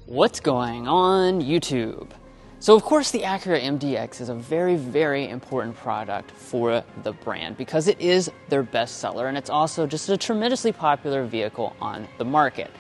What's going on YouTube? So of course the Acura MDX is a very, very important product for the brand because it is their best seller and it's also just a tremendously popular vehicle on the market.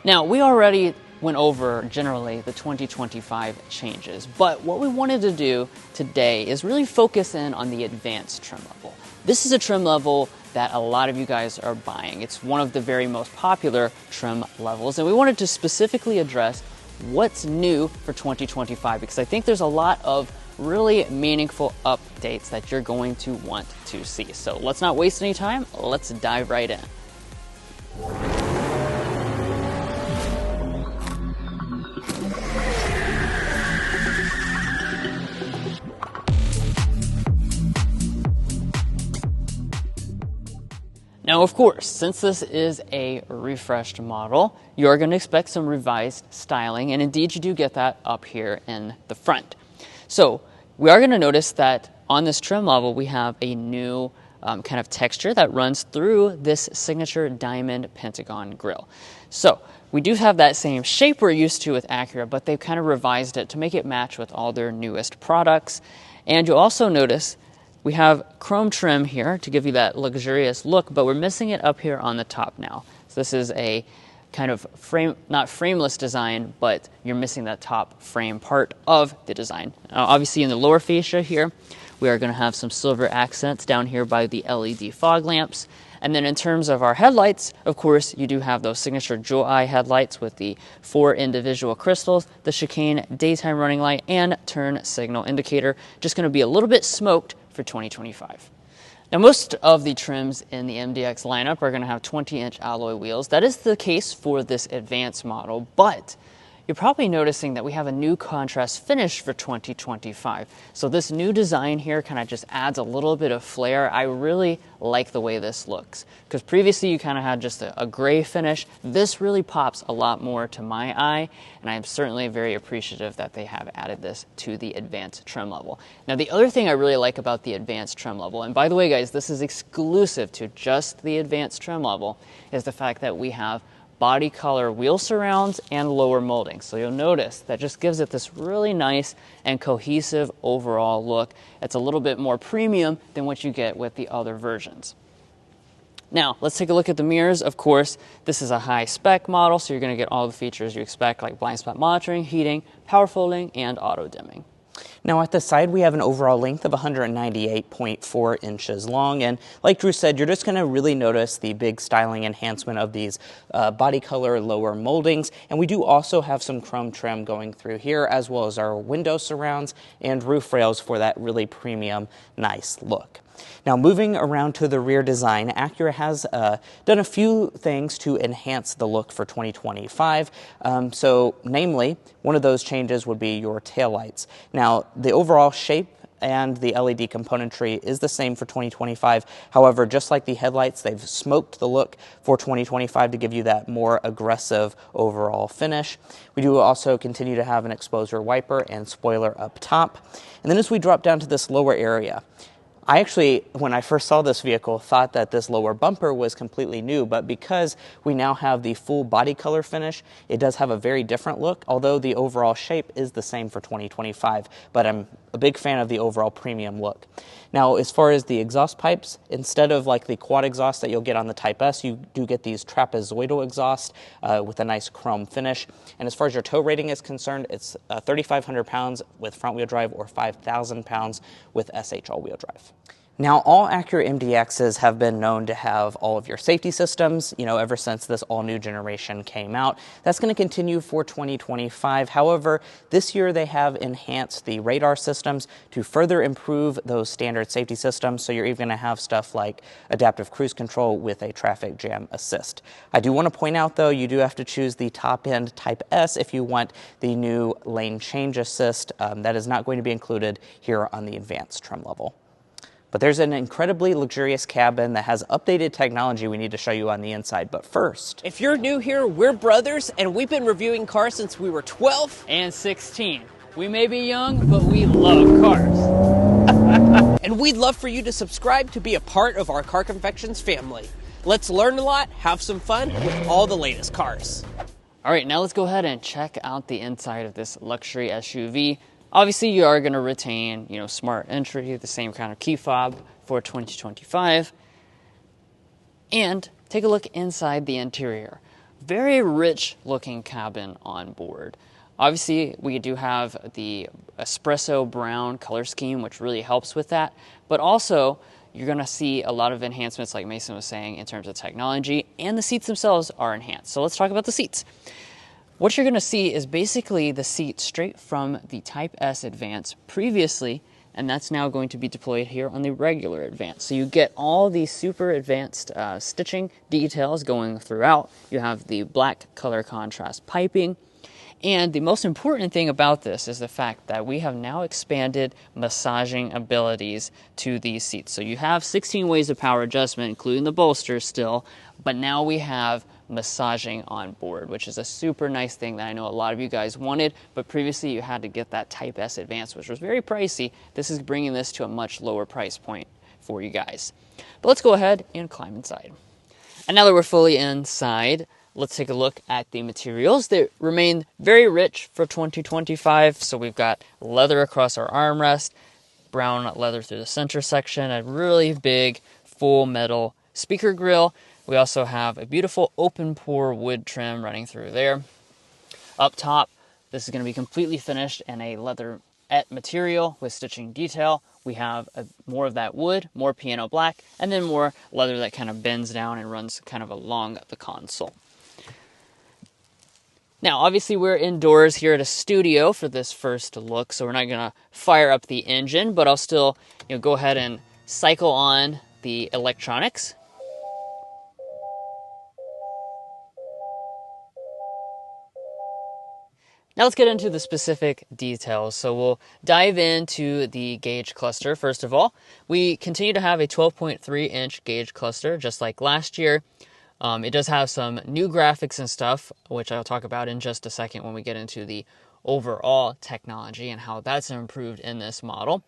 Now we already went over generally the 2025 changes, but what we wanted to do today is really focus in on the advanced trim level. This is a trim level that a lot of you guys are buying. It's one of the very most popular trim levels, and we wanted to specifically address what's new for 2025 because I think there's a lot of really meaningful updates that you're going to want to see. So let's not waste any time, let's dive right in. Now, of course, since this is a refreshed model, you're going to expect some revised styling, and indeed you do get that up here in the front. So we are going to notice that on this trim level, we have a new kind of texture that runs through this signature diamond pentagon grille. So we do have that same shape we're used to with Acura, but they've kind of revised it to make it match with all their newest products. And you'll also notice we have chrome trim here to give you that luxurious look, but we're missing it up here on the top now. So this is a kind of not frameless design, but you're missing that top frame part of the design. Now, obviously in the lower fascia here, we are going to have some silver accents down here by the LED fog lamps. And then in terms of our headlights, of course, you do have those signature jewel eye headlights with the 4 individual crystals, the chicane daytime running light, and turn signal indicator. Just going to be a little bit smoked for 2025. Now, most of the trims in the MDX lineup are going to have 20-inch alloy wheels. That is the case for this advanced model, but you're probably noticing that we have a new contrast finish for 2025. So this new design here kind of just adds a little bit of flair. I really like the way this looks because previously you kind of had just a gray finish. This really pops a lot more to my eye, and I'm certainly very appreciative that they have added this to the advanced trim level. Now, the other thing I really like about the advanced trim level, and by the way guys, this is exclusive to just the advanced trim level, is the fact that we have body color wheel surrounds and lower molding. So you'll notice that just gives it this really nice and cohesive overall look. It's a little bit more premium than what you get with the other versions. Now, let's take a look at the mirrors. Of course, this is a high spec model, so you're going to get all the features you expect, like blind spot monitoring, heating, power folding, and auto dimming. Now at the side, we have an overall length of 198.4 inches long, and like Drew said, you're just going to really notice the big styling enhancement of these body color lower moldings, and we do also have some chrome trim going through here, as well as our window surrounds and roof rails for that really premium, nice look. Now, moving around to the rear design, Acura has done a few things to enhance the look for 2025. So, namely, one of those changes would be your taillights. Now, the overall shape and the LED componentry is the same for 2025. However, just like the headlights, they've smoked the look for 2025 to give you that more aggressive overall finish. We do also continue to have an exposure wiper and spoiler up top. And then as we drop down to this lower area, I actually, when I first saw this vehicle, thought that this lower bumper was completely new, but because we now have the full body color finish, it does have a very different look, although the overall shape is the same for 2025, but I'm a big fan of the overall premium look. Now, as far as the exhaust pipes, instead of like the quad exhaust that you'll get on the Type S, you do get these trapezoidal exhaust with a nice chrome finish. And as far as your tow rating is concerned, it's 3,500 pounds with front-wheel drive or 5,000 pounds with SH all-wheel drive. Now, all Acura MDXs have been known to have all of your safety systems, ever since this all-new generation came out. That's going to continue for 2025. However, this year they have enhanced the radar systems to further improve those standard safety systems, so you're even going to have stuff like adaptive cruise control with a traffic jam assist. I do want to point out, though, you do have to choose the top-end Type S if you want the new lane change assist. That is not going to be included here on the advanced trim level. But there's an incredibly luxurious cabin that has updated technology we need to show you on the inside. But first, if you're new here, we're brothers, and we've been reviewing cars since we were 12 and 16. We may be young, but we love cars. And we'd love for you to subscribe to be a part of our Car Confections family. Let's learn a lot, have some fun with all the latest cars. All right, now let's go ahead and check out the inside of this luxury SUV. Obviously, you are going to retain, smart entry, the same kind of key fob for 2025. And take a look inside the interior. Very rich looking cabin on board. Obviously, we do have the espresso brown color scheme, which really helps with that. But also, you're going to see a lot of enhancements, like Mason was saying, in terms of technology, and the seats themselves are enhanced. So let's talk about the seats. What you're going to see is basically the seat straight from the Type S Advance previously, and that's now going to be deployed here on the regular Advance. So you get all the super advanced stitching details going throughout. You have the black color contrast piping. And the most important thing about this is the fact that we have now expanded massaging abilities to these seats. So you have 16 ways of power adjustment, including the bolster still, but now we have massaging on board, which is a super nice thing that I know a lot of you guys wanted, but previously you had to get that Type S Advance, which was very pricey. This is bringing this to a much lower price point for you guys. But let's go ahead and climb inside. And now that we're fully inside, let's take a look at the materials. They remain very rich for 2025. So we've got leather across our armrest, brown leather through the center section, a really big full metal speaker grille. We also have a beautiful open pore wood trim running through there. Up top, this is going to be completely finished in a leatherette material with stitching detail. We have more of that wood, more piano black, and then more leather that kind of bends down and runs kind of along the console. Now, obviously, we're indoors here at a studio for this first look, so we're not going to fire up the engine, but I'll still go ahead and cycle on the electronics. Now let's get into the specific details. So we'll dive into the gauge cluster. First of all, we continue to have a 12.3-inch gauge cluster, just like last year. It does have some new graphics and stuff, which I'll talk about in just a second when we get into the overall technology and how that's improved in this model.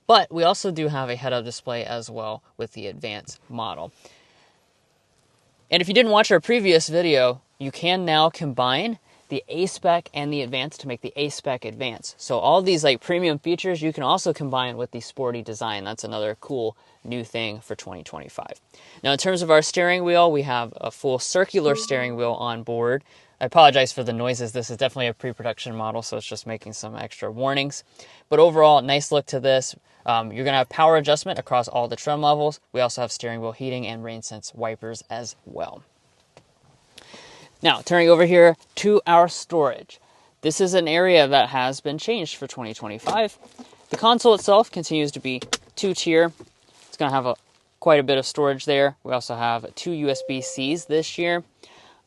But we also do have a head-up display as well with the Advance model. And if you didn't watch our previous video, you can now combine the a-spec and the Advance to make the a-spec Advance. So all these premium features you can also combine with the sporty design. That's another cool new thing for 2025. Now in terms of our steering wheel, we have a full circular steering wheel on board. I apologize for the noises. This is definitely a pre-production model, so it's just making some extra warnings. But overall, nice look to this. You're going to have power adjustment across all the trim levels. We also have steering wheel heating and rain sense wipers as well. Now, turning over here to our storage. This is an area that has been changed for 2025. The console itself continues to be two-tier. It's going to have quite a bit of storage there. We also have 2 USB-Cs this year.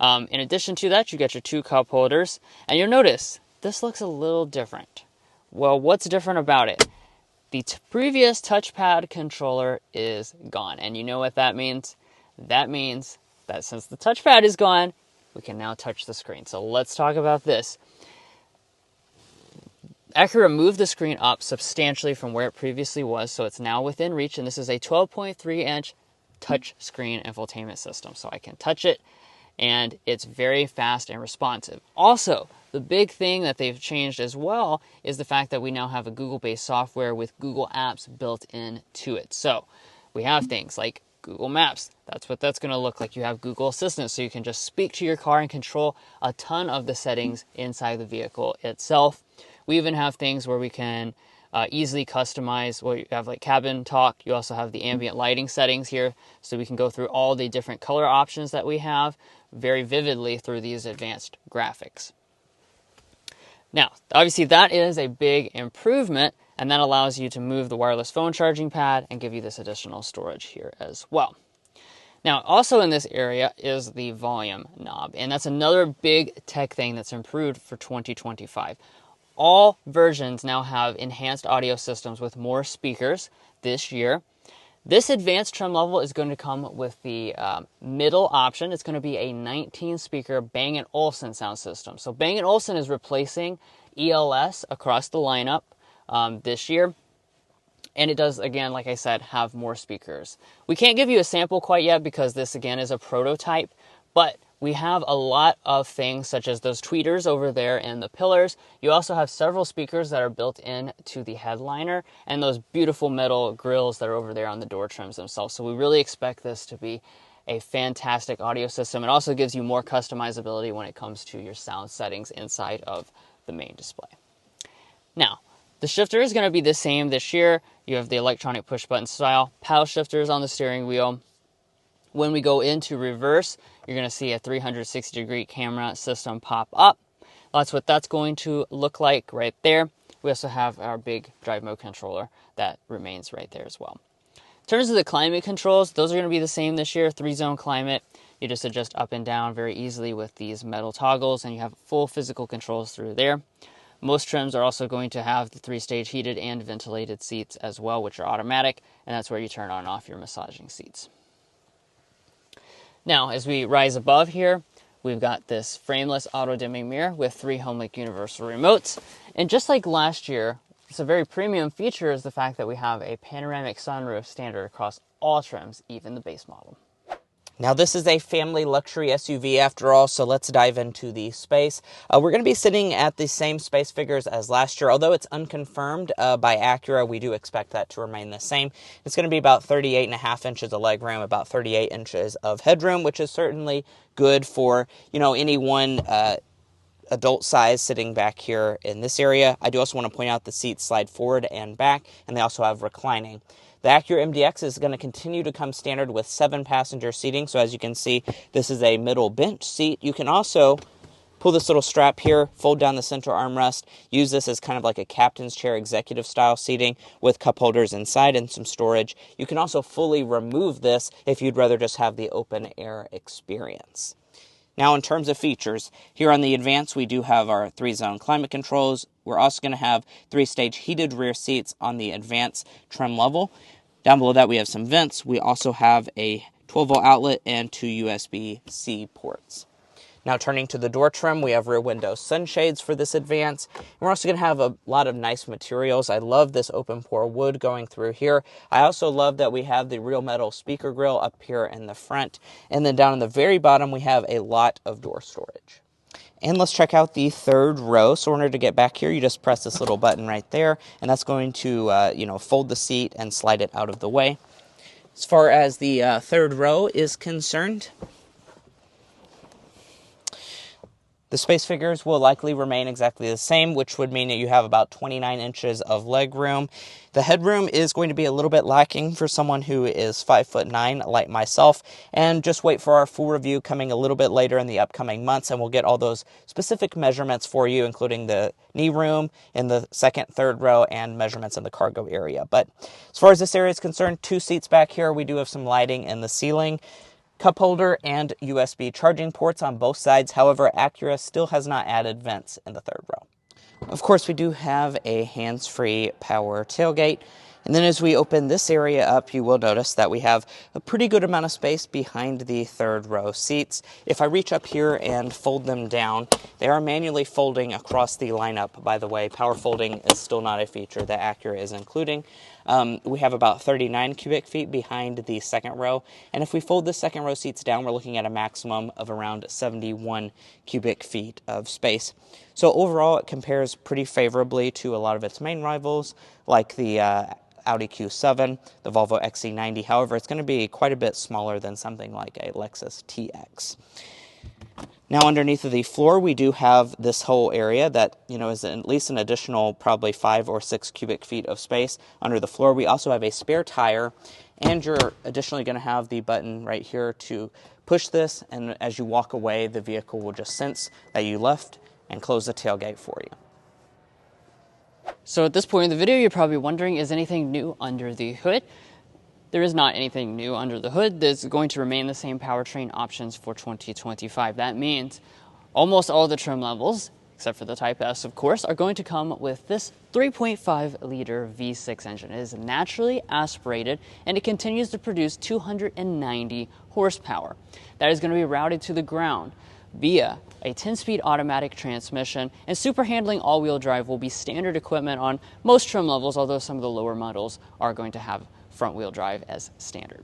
In addition to that, you get your 2 cup holders. And you'll notice, this looks a little different. Well, what's different about it? The previous touchpad controller is gone. And you know what that means? That means that since the touchpad is gone, we can now touch the screen. So let's talk about this. Acura moved the screen up substantially from where it previously was, so it's now within reach, and this is a 12.3-inch touch screen infotainment system. So I can touch it, and it's very fast and responsive. Also, the big thing that they've changed as well is the fact that we now have a Google-based software with Google Apps built into it. So we have things like Google Maps. That's what that's going to look like. You have Google Assistant, so you can just speak to your car and control a ton of the settings inside the vehicle itself. We even have things where we can easily customize. Well, you have cabin talk. You also have the ambient lighting settings here, so we can go through all the different color options that we have very vividly through these advanced graphics. Now, obviously that is a big improvement, and that allows you to move the wireless phone charging pad and give you this additional storage here as well. Now, also in this area is the volume knob, and that's another big tech thing that's improved for 2025. All versions now have enhanced audio systems with more speakers this year. This advanced trim level is going to come with the middle option. It's going to be a 19-speaker Bang & Olufsen sound system. So Bang & Olufsen is replacing ELS across the lineup this year. And it does, again, like I said, have more speakers. We can't give you a sample quite yet because this, again, is a prototype. But we have a lot of things such as those tweeters over there and the pillars. You also have several speakers that are built in to the headliner and those beautiful metal grills that are over there on the door trims themselves. So we really expect this to be a fantastic audio system. It also gives you more customizability when it comes to your sound settings inside of the main display. Now, the shifter is going to be the same this year. You have the electronic push button style, paddle shifters on the steering wheel. When we go into reverse, you're going to see a 360-degree camera system pop up. That's what that's going to look like right there. We also have our big drive mode controller that remains right there as well. In terms of the climate controls, those are going to be the same this year, 3-zone climate. You just adjust up and down very easily with these metal toggles, and you have full physical controls through there. Most trims are also going to have the 3-stage heated and ventilated seats as well, which are automatic, and that's where you turn on and off your massaging seats. Now, as we rise above here, we've got this frameless auto-dimming mirror with 3 HomeLink universal remotes. And just like last year, it's a very premium feature is the fact that we have a panoramic sunroof standard across all trims, even the base model. Now, this is a family luxury SUV after all, so let's dive into the space. We're going to be sitting at the same space figures as last year. Although it's unconfirmed by Acura, we do expect that to remain the same. It's going to be about 38.5 inches of legroom, about 38 inches of headroom, which is certainly good for, any one adult size sitting back here in this area. I do also want to point out the seats slide forward and back, and they also have reclining. The Acura MDX is going to continue to come standard with 7-passenger seating. So as you can see, this is a middle bench seat. You can also pull this little strap here, fold down the center armrest, use this as kind of like a captain's chair executive style seating with cup holders inside and some storage. You can also fully remove this if you'd rather just have the open air experience. Now, in terms of features, here on the Advance, we do have our 3-zone climate controls. We're also going to have 3-stage heated rear seats on the Advance trim level. Down below that, we have some vents. We also have a 12-volt outlet and 2 USB-C ports. Now, turning to the door trim, we have rear window sunshades for this Advance. And we're also going to have a lot of nice materials. I love this open pore wood going through here. I also love that we have the real metal speaker grill up here in the front. And then down in the very bottom, we have a lot of door storage. And let's check out the third row. So in order to get back here, you just press this little button right there. And that's going to, fold the seat and slide it out of the way. As far as the third row is concerned, the space figures will likely remain exactly the same, which would mean that you have about 29 inches of leg room. The headroom is going to be a little bit lacking for someone who is 5'9" like myself, and just wait for our full review coming a little bit later in the upcoming months, and we'll get all those specific measurements for you, including the knee room in the second, third row, and measurements in the cargo area. But as far as this area is concerned, 2 seats back here. We do have some lighting in the ceiling, cup holder, and USB charging ports on both sides. However, Acura still has not added vents in the third row. Of course, we do have a hands-free power tailgate. And then as we open this area up, you will notice that we have a pretty good amount of space behind the third row seats. If I reach up here and fold them down, they are manually folding across the lineup, by the way. Power folding is still not a feature that Acura is including. We have about 39 cubic feet behind the second row. And if we fold the second row seats down, we're looking at a maximum of around 71 cubic feet of space. So overall, it compares pretty favorably to a lot of its main rivals, like the Audi Q7, the Volvo XC90. However, it's going to be quite a bit smaller than something like a Lexus TX. Now, underneath of the floor, we do have this whole area that, is at least an additional probably 5 or 6 cubic feet of space under the floor. We also have a spare tire, and you're additionally going to have the button right here to push this, and as you walk away, the vehicle will just sense that you left and close the tailgate for you. So at this point in the video, you're probably wondering, is anything new under the hood? There is not anything new under the hood. There's going to remain the same powertrain options for 2025. That means almost all the trim levels, except for the Type S, of course, are going to come with this 3.5-liter V6 engine. It is naturally aspirated, and it continues to produce 290 horsepower. That is going to be routed to the ground via a 10-speed automatic transmission, and super handling all-wheel drive will be standard equipment on most trim levels, although some of the lower models are going to have front-wheel drive as standard.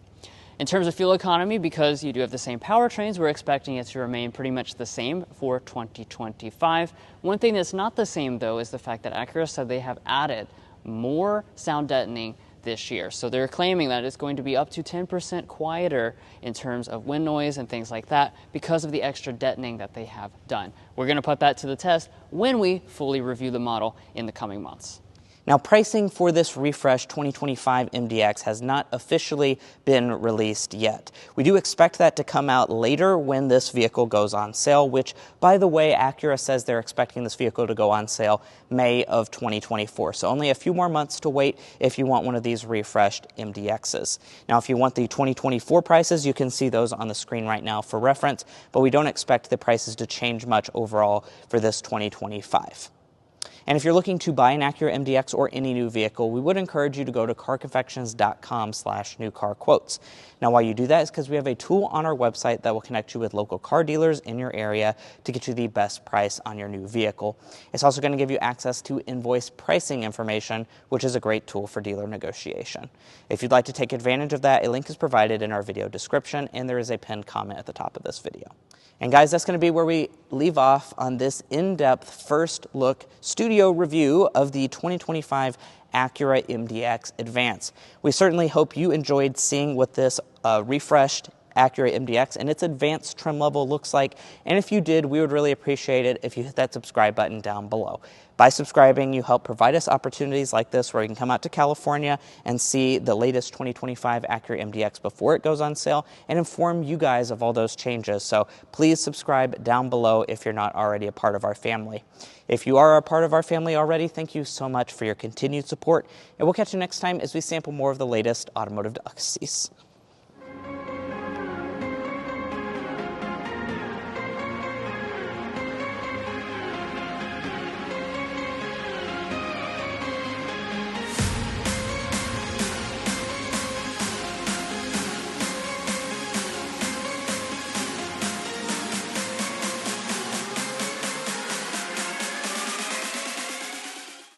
In terms of fuel economy, because you do have the same powertrains, we're expecting it to remain pretty much the same for 2025. One thing that's not the same, though, is the fact that Acura said they have added more sound deadening this year. So they're claiming that it's going to be up to 10% quieter in terms of wind noise and things like that because of the extra deadening that they have done. We're going to put that to the test when we fully review the model in the coming months. Now, pricing for this refreshed 2025 MDX has not officially been released yet. We do expect that to come out later when this vehicle goes on sale, which, by the way, Acura says they're expecting this vehicle to go on sale May of 2024. So only a few more months to wait if you want one of these refreshed MDXs. Now, if you want the 2024 prices, you can see those on the screen right now for reference, but we don't expect the prices to change much overall for this 2025. And if you're looking to buy an Acura MDX or any new vehicle, we would encourage you to go to carconfections.com/newcarquotes. Now, why you do that is because we have a tool on our website that will connect you with local car dealers in your area to get you the best price on your new vehicle. It's also going to give you access to invoice pricing information, which is a great tool for dealer negotiation. If you'd like to take advantage of that, a link is provided in our video description, and there is a pinned comment at the top of this video. And guys, that's going to be where we leave off on this in-depth first look studio review of the 2025 Acura MDX Advance. We certainly hope you enjoyed seeing what this refreshed Acura MDX and its advanced trim level looks like. And if you did, we would really appreciate it if you hit that subscribe button down below. By subscribing, you help provide us opportunities like this where you can come out to California and see the latest 2025 Acura MDX before it goes on sale and inform you guys of all those changes. So please subscribe down below if you're not already a part of our family. If you are a part of our family already, thank you so much for your continued support, and we'll catch you next time as we sample more of the latest automotive delicacies.